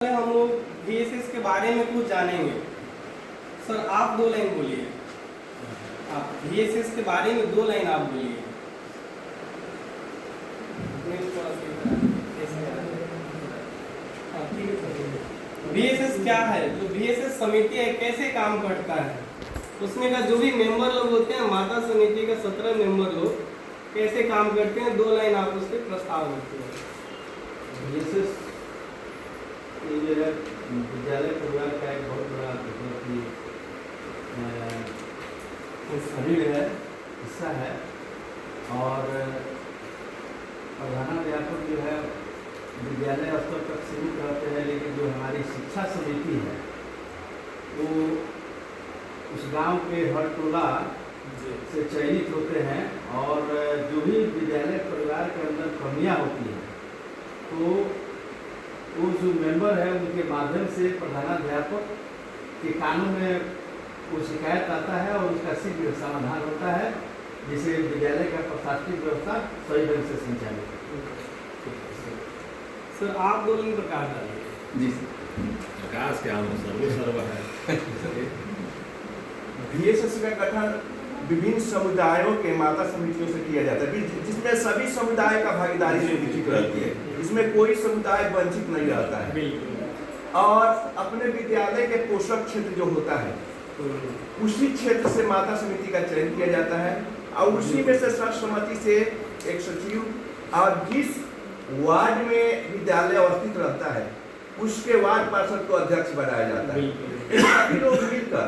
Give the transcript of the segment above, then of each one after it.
हम लोग VSS के बारे में कुछ जानेंगे। सर आप 2 लाइन बोलिए। आप VSS के बारे में 2 लाइन आप बोलिए। VSS क्या है? जो VSS समिति है कैसे काम करता है, उसमें का जो भी मेंबर लोग होते हैं, माता समिति का 17 मेंबर लोग कैसे काम करते हैं, 2 लाइन आप उसके प्रस्ताव देते हैं। VSS ये जो है विद्यालय परिवार का एक बहुत बड़ा शरीर है, हिस्सा है। और प्रधानाध्यापक जो है विद्यालय स्तर तक सीमित रहते हैं, लेकिन जो हमारी शिक्षा समिति है वो उस गांव के हर टोला से चयनित होते हैं। और जो भी विद्यालय परिवार के अंदर कमियां होती हैं तो वो जो मेंबर है उनके माध्यम से प्रधानाध्यापक के कानों में वो शिकायत आता है और उसका शीघ्र समाधान होता है, जिसे विद्यालय का प्रशासनिक व्यवस्था सही ढंग से संचालित है। सर आप 2 लाइन प्रकाश डालिए। जी प्रकाश क्या सर्व है। VSS का गठन विभिन्न समुदायों के माता समितियों से किया जाता है, जिसमें सभी समुदाय का भागीदारी सुनिश्चित रहती है। इसमें कोई समुदाय वंचित नहीं रहता है। और अपने विद्यालय के पोषक क्षेत्र जो होता है उसी क्षेत्र से माता समिति का चयन किया जाता है और उसी में से सर्वसम्मति से एक सचिव और जिस वार्ड में विद्यालय अवस्थित रहता है उसके वार्ड पार्षद को अध्यक्ष बनाया जाता है। सभी लोग मिलकर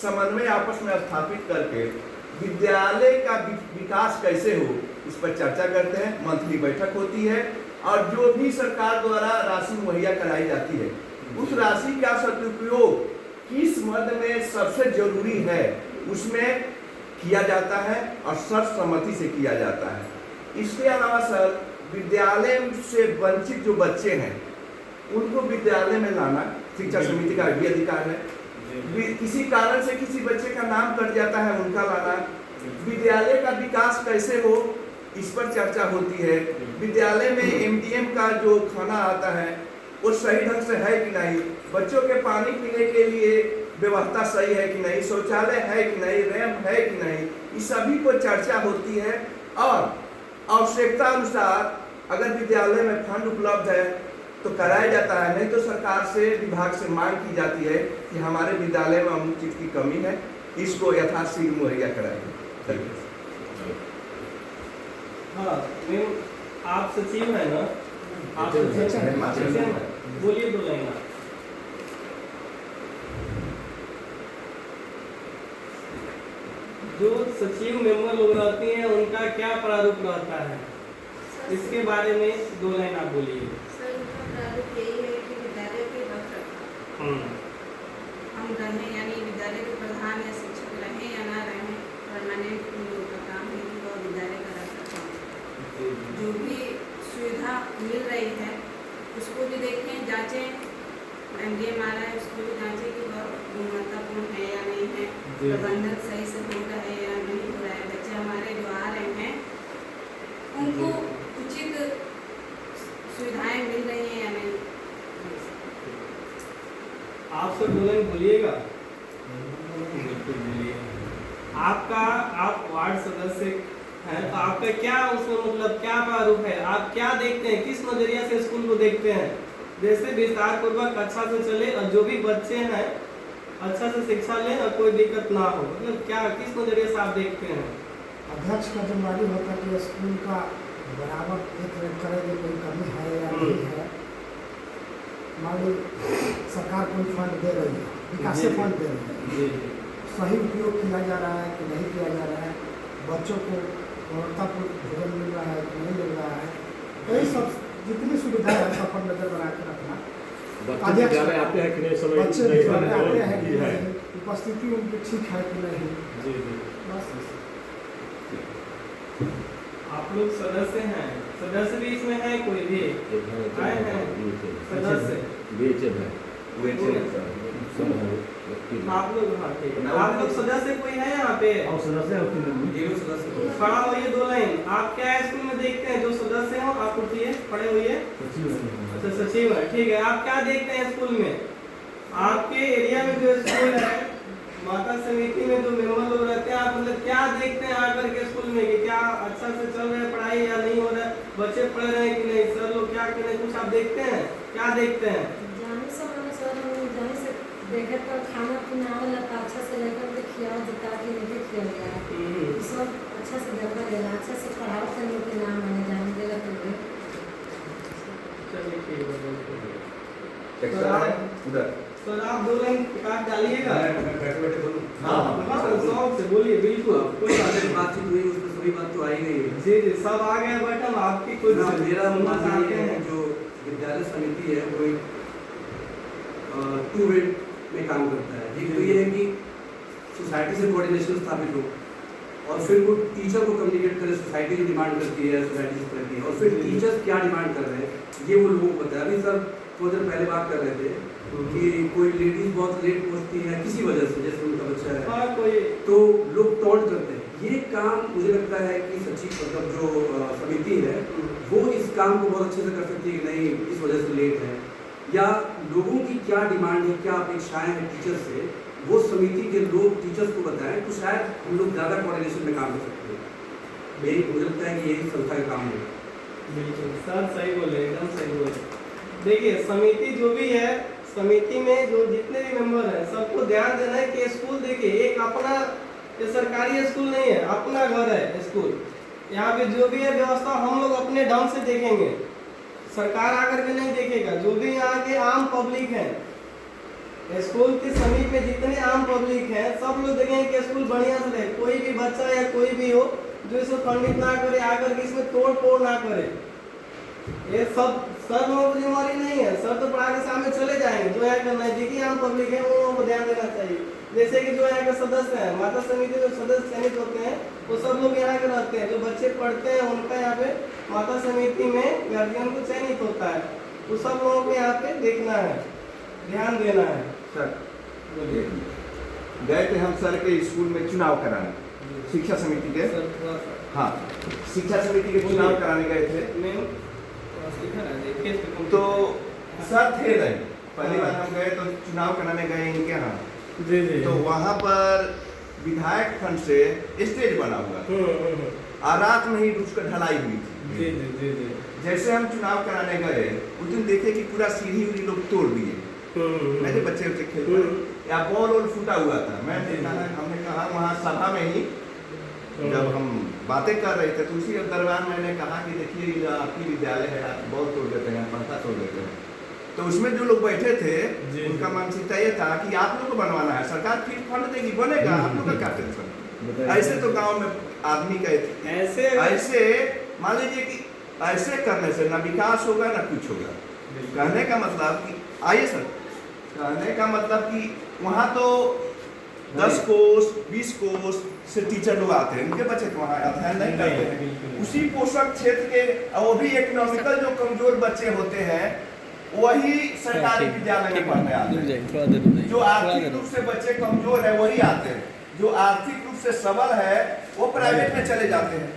समन्वय आपस में स्थापित करके विद्यालय का विकास कैसे हो इस पर चर्चा करते हैं। मंथली बैठक होती है और जो भी सरकार द्वारा राशि मुहैया कराई जाती है उस राशि का सदुपयोग किस मद में सबसे जरूरी है उसमें किया जाता है और सर्वसम्मति से किया जाता है। इसके अलावा सर विद्यालय से वंचित जो बच्चे हैं उनको विद्यालय में लाना शिक्षा समिति का भी अधिकार है। किसी कारण से किसी बच्चे का नाम कट जाता है उनका लाना, विद्यालय का विकास कैसे हो इस पर चर्चा होती है। विद्यालय में MDM का जो खाना आता है वो सही ढंग से है कि नहीं, बच्चों के पानी पीने के लिए व्यवस्था सही है कि नहीं, शौचालय है कि नहीं, रैंप है कि नहीं, इस सभी पर चर्चा होती है। और आवश्यकता अनुसार अगर विद्यालय में फंड उपलब्ध है तो कराया जाता है, नहीं तो सरकार से विभाग से मांग की जाती है कि हमारे विद्यालय में अमुक चीज की कमी है, इसको यथाशीघ्र मुहैया कराइए। हाँ आप सचिव है ना, आप सचिव हैं, बोलिए 2 लाइन। जो सचिव मेंबर लोग रहते हैं उनका क्या प्रारूप रहता है, इसके बारे में 2 लाइन आप बोलिए। यही है कि विद्यालय के रखरखाव हम रहें, यानी विद्यालय के प्रधान या शिक्षक रहें या ना रहें, परमानेंट उन लोगों का काम है कि वह विद्यालय का रखरखाव जो भी सुविधा मिल रही है उसको भी देखें, जांचें। MDM आ रहा है उसको भी जांचें कि वह गुणवत्तापूर्ण है या नहीं है, प्रबंधन सही से हो रहा है या नहीं हो रहा है, बच्चे हमारे जो आ रहे हैं उनको उचित सुविधाएं मिल रही हैं या नहीं। आप सब 2 लाइन बोलिएगा। आपका आप वार्ड सदस्य हैं तो आपका क्या उसमें मतलब क्या प्रारूप है, आप क्या देखते हैं, किस नजरिया से स्कूल को देखते हैं, जैसे विस्तार पूर्वक अच्छा से चले और जो भी बच्चे हैं अच्छा से शिक्षा लें और कोई दिक्कत ना हो, मतलब क्या किस नजरिए से आप देखते हैं? अध्यक्ष का जिम्मेदारी होता है कि स्कूल का बराबर देख रेख करे कि कोई कमी है या नहीं है। मान लो सरकार कोई फंड दे रही है, विकास फंड दे रही है, सही उपयोग किया जा रहा है कि नहीं किया जा रहा है, बच्चों को गुणवत्तापूर्ण भोजन मिल रहा है कि नहीं मिल रहा है, तो ये सब जितनी सुविधा है सब पर नजर बना के रखना। बच्चे विद्यालय आते हैं कि नहीं, समय बच्चे विद्यालय आते हैं कि नहीं, उपस्थिति उनकी ठीक है कि नहीं, बस। आप लोग सदस्य हैं, सदस्य भी इसमें है कोई भी आए हैं सदस्य? वो HM सर। आप लोग हाँ ठीक है। आप लोग सदस्य कोई है यहाँ पे? और सदस्य होती है ये लोग सदस्य खड़ा होइए 2 लाइन। आप क्या स्कूल में देखते हैं जो सदस्य हो? आप उठिए, खड़े होइए। अच्छा सचिव है, ठीक है। आप क्या देखते हैं स्कूल में? आपके एरिया में जो स्कूल है, माता समिति में जो मेंबर लोग रहते हैं, आप मतलब क्या देखते हैं आकर के स्कूल में कि क्या अच्छा से चल रहा है पढ़ाई या नहीं हो रहा है, बच्चे पढ़ रहे हैं कि नहीं, सर लोग क्या कर रहे हैं, कुछ आप देखते हैं? क्या देखते हैं? जाने से मैंने सर हम जाने से देखे तो खाना पीना वाला तो अच्छा से लेकर के खिया देता कि नहीं खिया गया सब अच्छा से देखा गया, अच्छा से पढ़ाओ करने के नाम मैंने जाने देगा तो चलिए ठीक है। एक्स्ट्रा है उधर। सर आप 2 लाइन काट डालिएगा। मैं बैठे बैठे बोलूं। हाँ शौक से बोलिए, बिल्कुल कोई बात नहीं। बातचीत हुई उसमें सभी बात तो आई गई है। जी जी सब आ गए मैडम, आपकी कोई ना, मेरा सुनना मानना चाहते ये है हैं? जो विद्यालय समिति है वो एक 2 वे में काम करता है। एक तो ये है कि सोसाइटी से कोऑर्डिनेशन स्थापित हो और फिर वो टीचर को कम्युनिकेट करे, सोसाइटी जो डिमांड करती है सोसाइटी से करती है, और फिर टीचर्स क्या डिमांड कर रहे हैं ये वो लोगों को पता है। अभी सर थोड़ी देर पहले बात कर रहे थे कि कोई लेडीज बहुत लेट पहुंचती है किसी वजह से, जैसे उनका बच्चा है हाँ कोई तो लोग टॉन्ट करते हैं। ये काम मुझे लगता है कि सचिव मतलब जो समिति है वो इस काम को बहुत अच्छे से कर सकती है कि नहीं इस वजह से लेट है, या लोगों की क्या डिमांड है, क्या अपेक्षाएं हैं टीचर से, वो समिति के लोग टीचर्स को बताएं तो शायद हम लोग ज़्यादा कोऑर्डिनेशन में काम कर सकते हैं। यही मुझे लगता है कि यही संस्था का काम है। बिल्कुल सर सही बोले, एकदम सही बोले। देखिए समिति जो भी है, समिति में जो जितने भी मेंबर हैं सबको ध्यान देना है कि स्कूल देखिए एक अपना, ये सरकारी स्कूल नहीं है, अपना घर है स्कूल। यहाँ पे जो भी है व्यवस्था हम लोग अपने ढंग से देखेंगे, सरकार आकर के नहीं देखेगा। जो भी यहाँ के आम पब्लिक है, स्कूल के समीप में जितने आम पब्लिक है सब लोग देखेंगे कि स्कूल बढ़िया से रहे। कोई भी बच्चा या कोई भी हो जो इसको खंडित ना करे, आकर के इसमें तोड़ फोड़ ना करे। ये सब सर लोगों की जिम्मेवारी नहीं है, सर तो पढ़ा के सामने चले जाएंगे। जो यहाँ का नजदीकी आम पब्लिक है वो लोगों को ध्यान देना चाहिए। जैसे कि जो यहाँ के सदस्य हैं, माता समिति जो सदस्य चयनित होते हैं वो सब लोग यहाँ के रहते हैं। जो बच्चे पढ़ते हैं उनका यहाँ पे माता समिति में गार्जियन को चयनित होता है, तो सब लोगों को यहाँ पे देखना है, ध्यान देना है। सर गए थे हम सर के स्कूल में चुनाव कराने, शिक्षा समिति के। सर थोड़ा सा हाँ शिक्षा समिति के चुनाव कराने गए थे तो सर थे नहीं। पहली बार हम गए तो चुनाव कराने गए इनके यहाँ, जी जी तो वहाँ पर विधायक फंड से स्टेज बना हुआ था और रात में ही उसका ढलाई हुई थी। जी जी जी जी जैसे हम चुनाव कराने गए उस दिन देखे कि पूरा सीढ़ी उड़ी लोग तोड़ दिए। मेरे बच्चे बच्चे खेलते हैं या बॉल वॉल फूटा हुआ था। हमने कहा वहाँ सभा में ही जब हम बातें कर रहे थे तो उसी दरमियान मैंने कहा कि देखिए ये आपकी विद्यालय है, आप बॉल तोड़ देते हैं, पंखा तोड़ देते हैं। तो उसमें जो लोग बैठे थे उनका मानसिकता ये था कि आप लोग को बनवाना है, सरकार फिर फंड देगी, बनेगा, आप लोग का क्या टेंशन। ऐसे तो गाँव में आदमी कहते ऐसे मान लीजिए कि ऐसे करने से ना विकास होगा ना कुछ होगा। कहने का मतलब कि आइए सर, कहने का मतलब कि वहाँ तो 10 कोस 20 कोस से टीचर लोग आते हैं, उनके बच्चे वहाँ अध्ययन नहीं करते हैं। उसी पोषक क्षेत्र के और वो भी इकोनॉमिकल जो कमजोर बच्चे होते हैं वही सरकारी विद्यालय में पढ़ने आते हैं। जो आर्थिक रूप से बच्चे कमजोर है वही आते हैं, जो आर्थिक रूप से सबल है वो प्राइवेट में चले जाते हैं।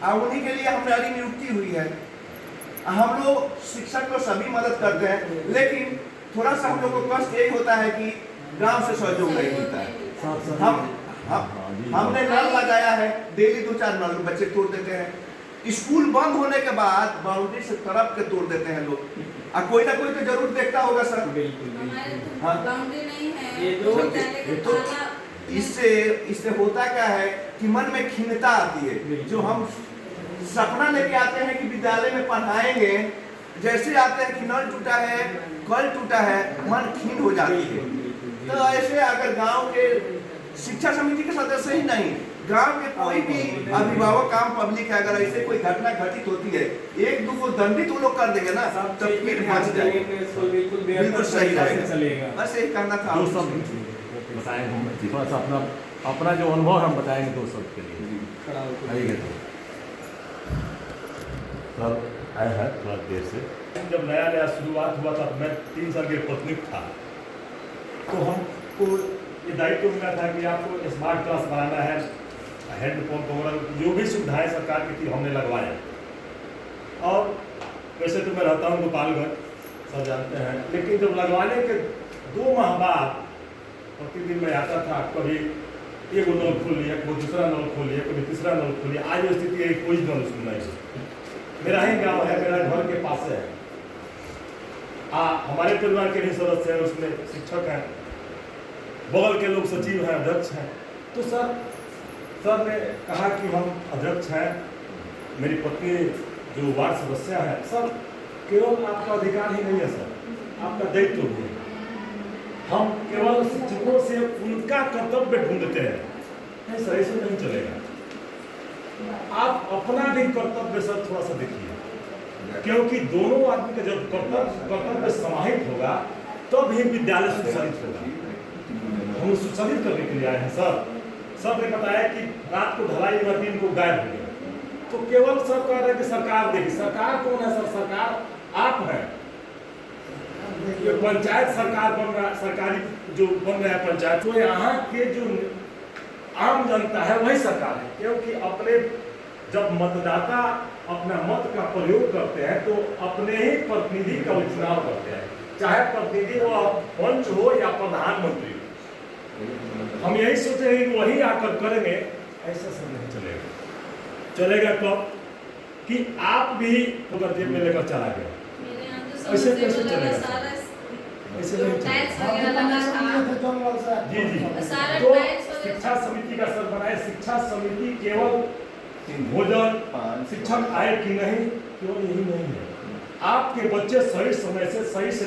और उन्हीं के लिए हमारी नियुक्ति हुई है। हम लोग शिक्षक को सभी मदद करते हैं, लेकिन थोड़ा सा हम लोग को कष्ट यही होता है कि गांव से सहयोग नहीं मिलता है। हमने नल लगाया है, डेली 2-4 नल बच्चे तोड़ देते हैं। स्कूल बंद होने के बाद बाउंड्री से तरफ के तोड़ देते हैं लोग। कोई ना कोई तो जरूर देखता होगा सर। हमारे तो हाँ। बाउंड्री नहीं है, ये तो- विद्यालय का तो ताला इससे होता क्या है कि मन में खिन्नता आती है। जो हम सपना लेके आते हैं कि विद्यालय में पढ़ाएंगे, जैसे आते हैं कि नल टूटा है, कल टूटा है, मन खिन्न हो जाती है। तो ऐसे अगर गांव के शिक्षा समिति के सदस्य ही नहीं, गांव के कोई भी अभिभावक काम पब्लिक है, अगर ऐसे कोई घटना घटित होती है, 1-2 को दंडित वो लोग कर देंगे ना, तब फिर बच जाएंगे, बिल्कुल सही रहेगा। बस यही कहना था। दो शब्द बताएंगे हम, थोड़ा सा अपना जो अनुभव हम बताएंगे 2 शब्द के लिए। खड़ा होकर आइए सर, आए हैं थोड़ा देर से। जब नया नया शुरुआत हुआ था, मैं 3 साल के पत्नीक था, तो हमको ये दायित्व मिला था कि आपको स्मार्ट क्लास बनाना है, हैंडपम्प वगैरह जो भी सुविधाएं सरकार की थी हमने लगवाया। और वैसे तो मैं रहता हूँ गोपालगंज, सब जानते हैं, लेकिन जब लगवाने के 2 माह बाद प्रतिदिन मैं आता था, कभी एगो नल खोल लिया, कभी दूसरा नल खोल लिया, कभी तीसरा नल खोल लिया। आज स्थिति है कोई नल उसमें नहीं है। मेरा ही गांव है, मेरा घर के पास है। हमारे परिवार के भी सदस्य हैं, उसमें शिक्षक हैं, बगल के लोग सचिव हैं, अध्यक्ष हैं। तो सर ने कहा कि हम अध्यक्ष हैं, मेरी पत्नी जो वार्ड सदस्य है, सर केवल आपका अधिकार ही नहीं है सर, आपका दायित्व भी है। हम केवल शिक्षकों से उनका कर्तव्य ढूंढते हैं। नहीं सर, ऐसे नहीं चलेगा। आप अपना भी कर्तव्य सर थोड़ा सा देखिए, क्योंकि दोनों आदमी का जब कर्तव्य समाहित होगा तब ही विद्यालय सुसज्जित होगा। हम सुसज्जित करने के लिए आए हैं सर ने बताया कि रात को ढलाई हुआ, दिन को गायब हो गया। तो केवल सर कह रहे हैं कि सरकार देगी। सरकार कौन है सर? सरकार आप हैं। ये पंचायत सरकार बन रहा है, सरकारी जो बन रहा है पंचायत, तो यहाँ के जो आम जनता है वही सरकार है। क्योंकि अपने जब मतदाता अपना मत का प्रयोग करते हैं तो अपने ही प्रतिनिधि का चुनाव करते हैं, चाहे प्रतिनिधि वह पंच हो या प्रधानमंत्री हो। हम यही सोचे हैं कि वही आकर करेंगे, ऐसा सब नहीं चलेगा कब कि आप भी अगर जेब में लेकर चला गया, ऐसे कैसे चलेगा? ऐसे नहीं चलेगा। जी तो शिक्षा समिति का सर बनाए। शिक्षा समिति केवल भोजन, शिक्षक आए कि नहीं, केवल यही नहीं है। आपके बच्चे सही समय से सही से